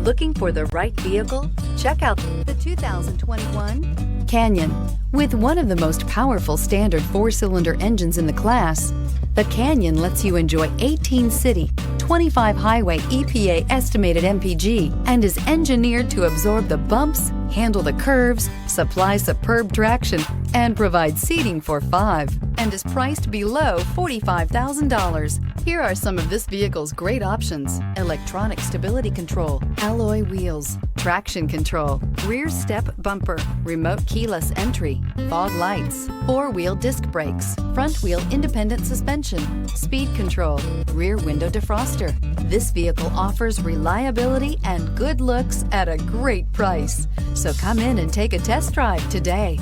Looking for the right vehicle? Check out the 2021 Canyon. With one of the most powerful standard four-cylinder engines in the class, the Canyon lets you enjoy 18 city, 25 highway EPA estimated MPG, and is engineered to absorb the bumps, handle the curves, supply superb traction, and provide seating for 5, and is priced below $45,000. Here are some of this vehicle's great options: electronic stability control, alloy wheels, traction control, rear step bumper, remote keyless entry, fog lights, four-wheel disc brakes, front-wheel independent suspension, speed control, rear window defroster. This vehicle offers reliability and good looks at a great price. So come in and take a test drive today.